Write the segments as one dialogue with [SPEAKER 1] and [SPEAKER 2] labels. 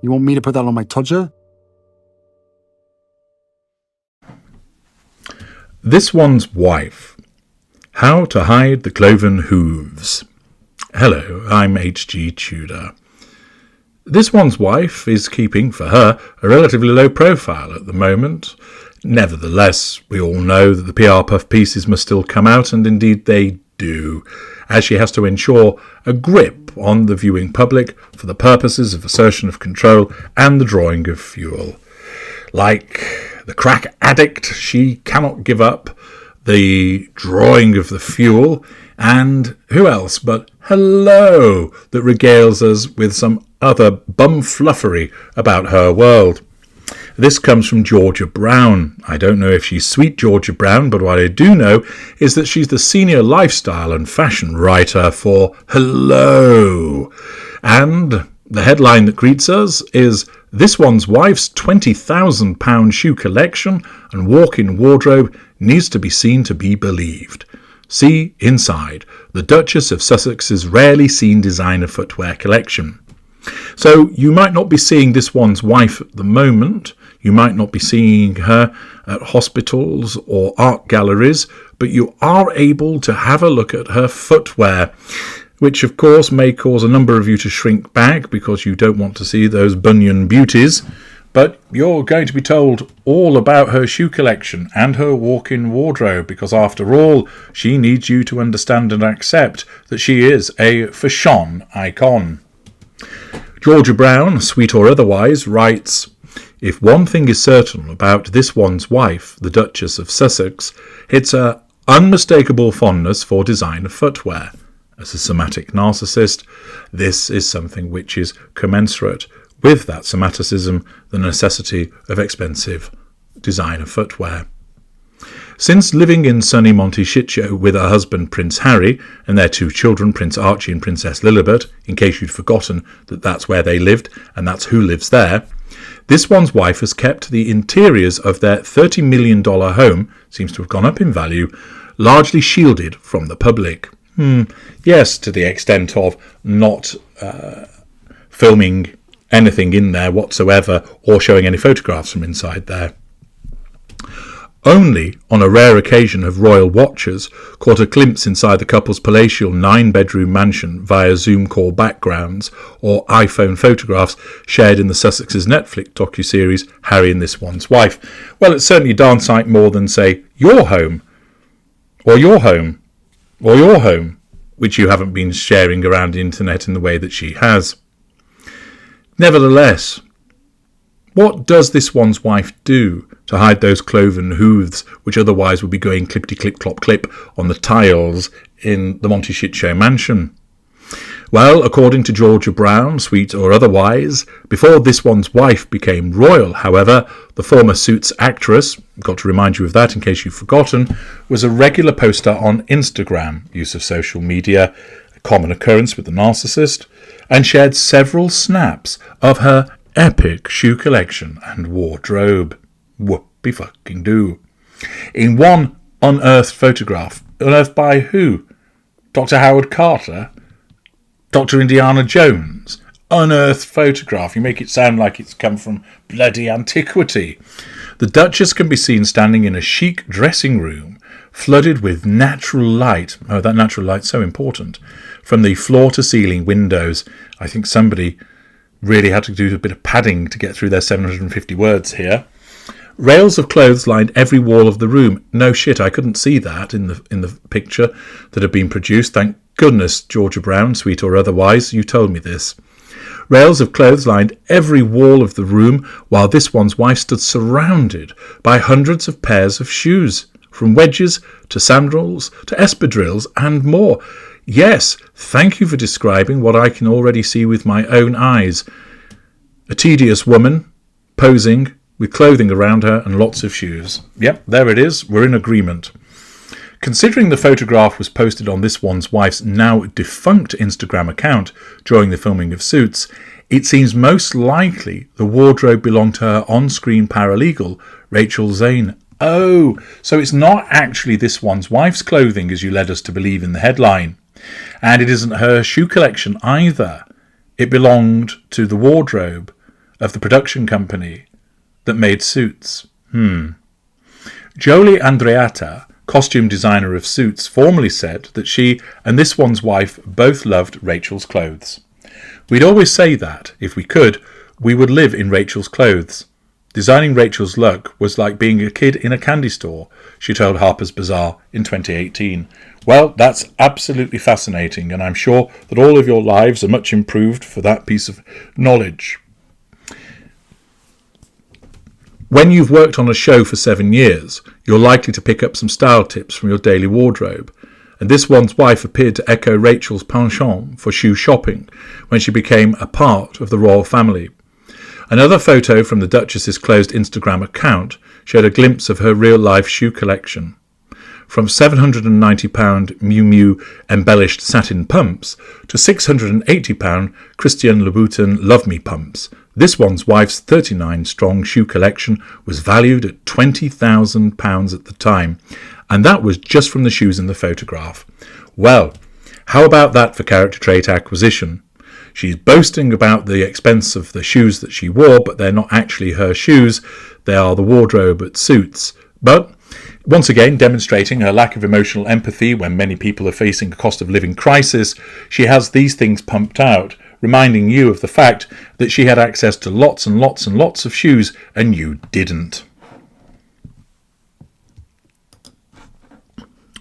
[SPEAKER 1] You want me to put that on my todger?
[SPEAKER 2] This One's Wife. How to Hide the Cloven Hooves. Hello, I'm H.G. Tudor. This One's Wife is keeping, for her, a relatively low profile at the moment. Nevertheless, we all know that the PR puff pieces must still come out, and indeed they do, as she has to ensure a grip on the viewing public for the purposes of assertion of control and the drawing of fuel. Like the crack addict, she cannot give up the drawing of the fuel, and who else but Hello that regales us with some other bumfluffery about her world. This comes from Georgia Brown. I don't know if she's sweet Georgia Brown, but what I do know is that she's the senior lifestyle and fashion writer for Hello. And the headline that greets us is This One's Wife's £20,000 shoe collection and walk-in wardrobe needs to be seen to be believed. See inside the Duchess of Sussex's rarely seen designer footwear collection. So you might not be seeing This One's Wife at the moment. You might not be seeing her at hospitals or art galleries, but you are able to have a look at her footwear, which of course may cause a number of you to shrink back because you don't want to see those bunion beauties. But you're going to be told all about her shoe collection and her walk-in wardrobe, because after all, she needs you to understand and accept that she is a fashion icon. Georgia Brown, sweet or otherwise, writes, If one thing is certain about This One's Wife, the Duchess of Sussex, it's her unmistakable fondness for designer footwear. As a somatic narcissist, this is something which is commensurate with that somaticism, the necessity of expensive designer footwear. Since living in sunny Montecito with her husband Prince Harry and their two children Prince Archie and Princess Lilibet, in case you'd forgotten that that's where they lived and that's who lives there, This One's Wife has kept the interiors of their $30 million home, seems to have gone up in value, largely shielded from the public. Yes, to the extent of not filming anything in there whatsoever or showing any photographs from inside there. Only on a rare occasion have royal watchers caught a glimpse inside the couple's palatial 9-bedroom mansion via Zoom call backgrounds or iPhone photographs shared in the Sussex's Netflix docuseries Harry and This One's Wife. Well, it's certainly a darn sight more than, say, your home, or your home, or your home, which you haven't been sharing around the internet in the way that she has. Nevertheless, what does This One's Wife do to hide those cloven hooves which otherwise would be going clippity-clip-clop-clip on the tiles in the Montecito mansion? Well, according to Georgia Brown, sweet or otherwise, before This One's Wife became royal, however, the former Suits actress, got to remind you of that in case you've forgotten, was a regular poster on Instagram, use of social media, a common occurrence with the narcissist, and shared several snaps of her epic shoe collection and wardrobe. Whoopie-fucking-do. In one unearthed photograph, unearthed by who? Dr. Howard Carter? Dr. Indiana Jones? Unearthed photograph. You make it sound like it's come from bloody antiquity. The Duchess can be seen standing in a chic dressing room, flooded with natural light. Oh, that natural light's so important. From the floor-to-ceiling windows. I think somebody really had to do a bit of padding to get through their 750 words here. Rails of clothes lined every wall of the room. No shit, I couldn't see that in the picture that had been produced. Thank goodness, Georgia Brown, sweet or otherwise, you told me this. Rails of clothes lined every wall of the room, while This One's Wife stood surrounded by hundreds of pairs of shoes, from wedges to sandals to espadrilles and more. Yes, thank you for describing what I can already see with my own eyes. A tedious woman, posing, with clothing around her and lots of shoes. Yep, there it is. We're in agreement. Considering the photograph was posted on This One's Wife's now defunct Instagram account during the filming of Suits, it seems most likely the wardrobe belonged to her on-screen paralegal, Rachel Zane. Oh, so it's not actually This One's Wife's clothing as you led us to believe in the headline. And it isn't her shoe collection either. It belonged to the wardrobe of the production company that made Suits? Jolie Andreatta, costume designer of Suits, formerly said that she and this one's wife both loved Rachel's clothes. We'd always say that, if we could, we would live in Rachel's clothes. Designing Rachel's look was like being a kid in a candy store, she told Harper's Bazaar in 2018. Well, that's absolutely fascinating, and I'm sure that all of your lives are much improved for that piece of knowledge. When you've worked on a show for 7 years, you're likely to pick up some style tips from your daily wardrobe, and this one's wife appeared to echo Rachel's penchant for shoe shopping when she became a part of the royal family. Another photo from the Duchess's closed Instagram account showed a glimpse of her real-life shoe collection. From £790 Miu Miu embellished satin pumps to £680 Christian Louboutin Love Me pumps, this one's wife's 39-strong shoe collection was valued at £20,000 at the time, and that was just from the shoes in the photograph. Well, how about that for character trait acquisition? She's boasting about the expense of the shoes that she wore, but they're not actually her shoes. They are the wardrobe at Suits. But once again, demonstrating her lack of emotional empathy when many people are facing a cost of living crisis, she has these things pumped out, reminding you of the fact that she had access to lots and lots and lots of shoes and you didn't.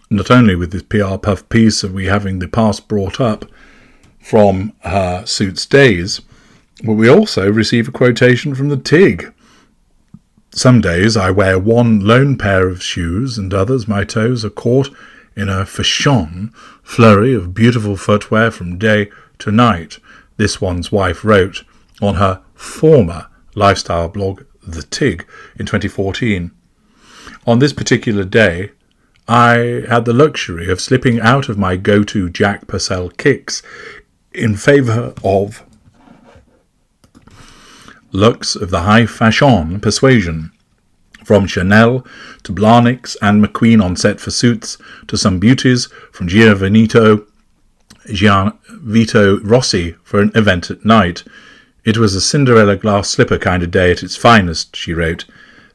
[SPEAKER 2] Not only with this PR puff piece are we having the past brought up from her Suits days, but we also receive a quotation from the TIG. Some days I wear one lone pair of shoes, and others my toes are caught in a fashion flurry of beautiful footwear from day to night, this one's wife wrote on her former lifestyle blog, The TIG, in 2014. On this particular day, I had the luxury of slipping out of my go-to Jack Purcell kicks in favour of looks of the high fashion persuasion, from Chanel to Blanix and McQueen on set for Suits, to some beauties from Gianvito Rossi for an event at night. It was a Cinderella glass slipper kind of day at its finest, she wrote,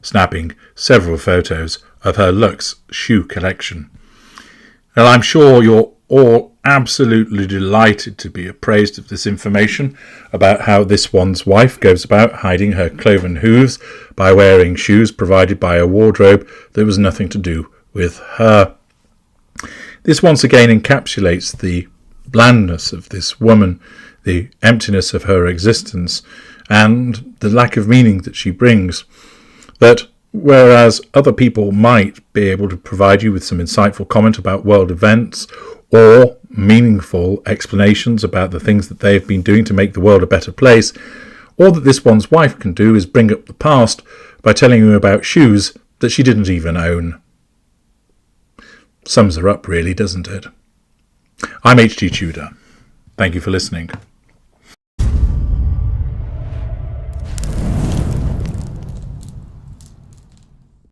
[SPEAKER 2] snapping several photos of her luxe shoe collection. Well, I'm sure you're all absolutely delighted to be appraised of this information about how this one's wife goes about hiding her cloven hooves by wearing shoes provided by a wardrobe that was nothing to do with her. This once again encapsulates the blandness of this woman, the emptiness of her existence, and the lack of meaning that she brings. That whereas other people might be able to provide you with some insightful comment about world events or meaningful explanations about the things that they've been doing to make the world a better place, all that this one's wife can do is bring up the past by telling you about shoes that she didn't even own. Sums her up really, doesn't it? I'm H.G. Tudor. Thank you for listening.